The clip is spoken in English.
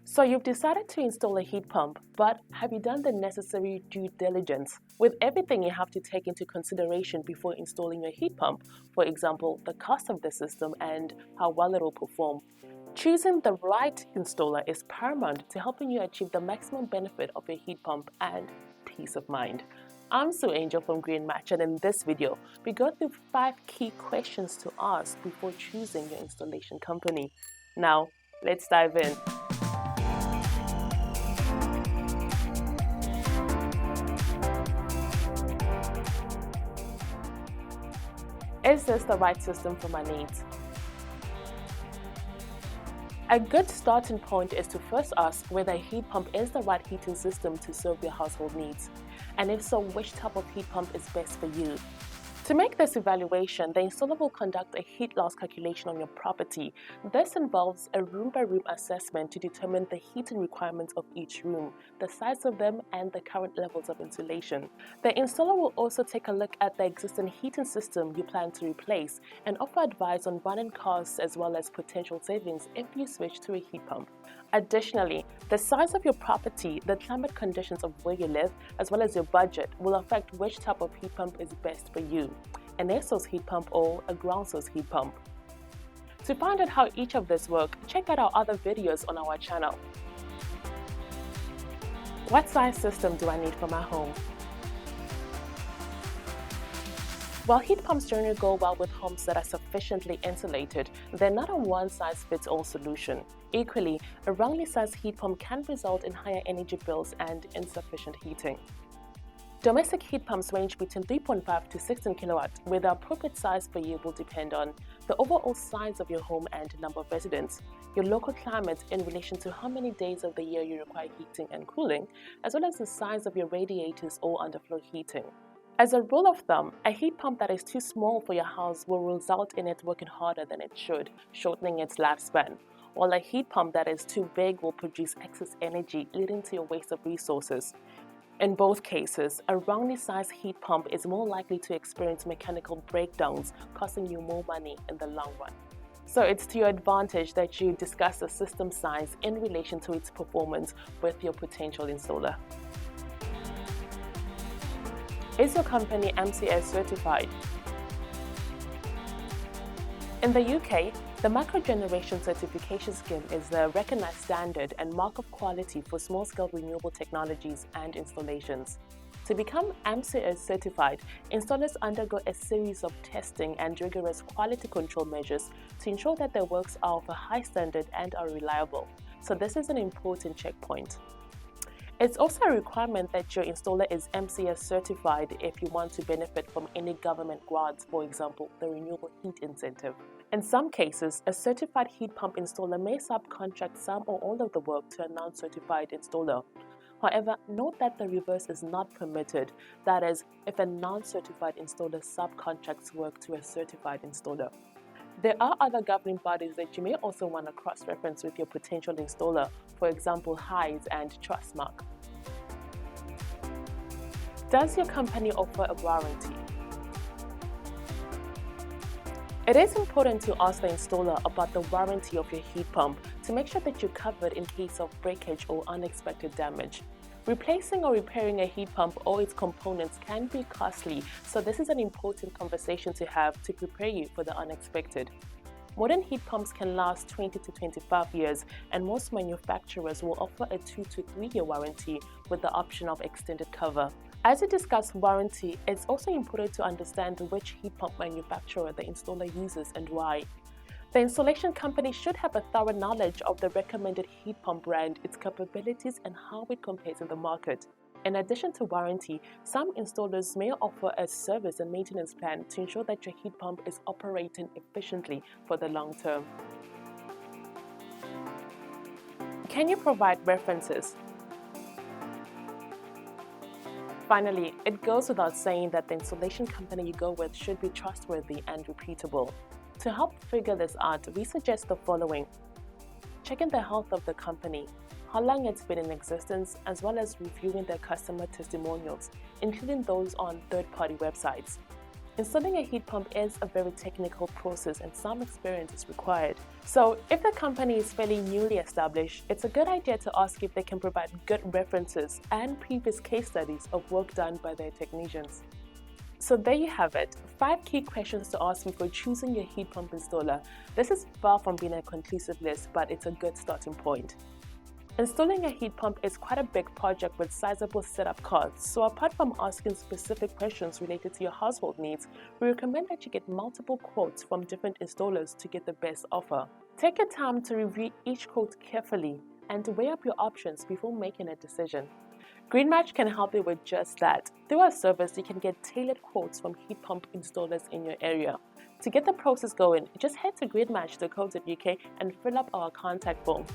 So you've decided to install a heat pump, but have you done the necessary due diligence? With everything you have to take into consideration before installing your heat pump, for example, the cost of the system and how well it will perform. Choosing the right installer is paramount to helping you achieve the maximum benefit of your heat pump and peace of mind. I'm Sue Angel from GreenMatch, and in this video, we go through 5 key questions to ask before choosing your installation company. Now, let's dive in. Is this the right system for my needs? A good starting point is to first ask whether a heat pump is the right heating system to serve your household needs, and if so, which type of heat pump is best for you. To make this evaluation, the installer will conduct a heat loss calculation on your property. This involves a room-by-room assessment to determine the heating requirements of each room, the size of them, and the current levels of insulation. The installer will also take a look at the existing heating system you plan to replace and offer advice on running costs as well as potential savings if you switch to a heat pump. Additionally, the size of your property, the climate conditions of where you live, as well as your budget will affect which type of heat pump is best for you, an air source heat pump or a ground source heat pump. To find out how each of these work, check out our other videos on our channel. What size system do I need for my home? While heat pumps generally go well with homes that are sufficiently insulated, they're not a one-size-fits-all solution. Equally, a wrongly sized heat pump can result in higher energy bills and insufficient heating. Domestic heat pumps range between 3.5 to 16 kilowatts, where the appropriate size for you will depend on the overall size of your home and number of residents, your local climate in relation to how many days of the year you require heating and cooling, as well as the size of your radiators or underfloor heating. As a rule of thumb, a heat pump that is too small for your house will result in it working harder than it should, shortening its lifespan, while a heat pump that is too big will produce excess energy, leading to a waste of resources. In both cases, a wrongly sized heat pump is more likely to experience mechanical breakdowns, costing you more money in the long run. So it's to your advantage that you discuss the system size in relation to its performance with your potential installer. Is your company MCS certified? In the UK, the Microgeneration Certification Scheme is the recognized standard and mark of quality for small-scale renewable technologies and installations. To become MCS certified, installers undergo a series of testing and rigorous quality control measures to ensure that their works are of a high standard and are reliable. So this is an important checkpoint. It's also a requirement that your installer is MCS certified if you want to benefit from any government grants, for example, the Renewable Heat Incentive. In some cases, a certified heat pump installer may subcontract some or all of the work to a non-certified installer. However, note that the reverse is not permitted. That is, if a non-certified installer subcontracts work to a certified installer. There are other governing bodies that you may also want to cross-reference with your potential installer, for example, HIDE and Trustmark. Does your company offer a warranty? It is important to ask the installer about the warranty of your heat pump to make sure that you're covered in case of breakage or unexpected damage. Replacing or repairing a heat pump or its components can be costly, so this is an important conversation to have to prepare you for the unexpected. Modern heat pumps can last 20 to 25 years, and most manufacturers will offer a 2 to 3 year warranty with the option of extended cover. As we discuss warranty, it's also important to understand which heat pump manufacturer the installer uses and why. The installation company should have a thorough knowledge of the recommended heat pump brand, its capabilities, and how it compares in the market. In addition to warranty, some installers may offer a service and maintenance plan to ensure that your heat pump is operating efficiently for the long term. Can you provide references? Finally, it goes without saying that the installation company you go with should be trustworthy and repeatable. To help figure this out, we suggest the following. Checking the health of the company, how long it's been in existence, as well as reviewing their customer testimonials, including those on third-party websites. Installing a heat pump is a very technical process and some experience is required. So if the company is fairly newly established, it's a good idea to ask if they can provide good references and previous case studies of work done by their technicians. So there you have it, 5 key questions to ask before choosing your heat pump installer. This is far from being a conclusive list, but it's a good starting point. Installing a heat pump is quite a big project with sizable setup costs, so apart from asking specific questions related to your household needs, we recommend that you get multiple quotes from different installers to get the best offer. Take your time to review each quote carefully and weigh up your options before making a decision. GreenMatch can help you with just that. Through our service, you can get tailored quotes from heat pump installers in your area. To get the process going, just head to greenmatch.co.uk and fill up our contact form.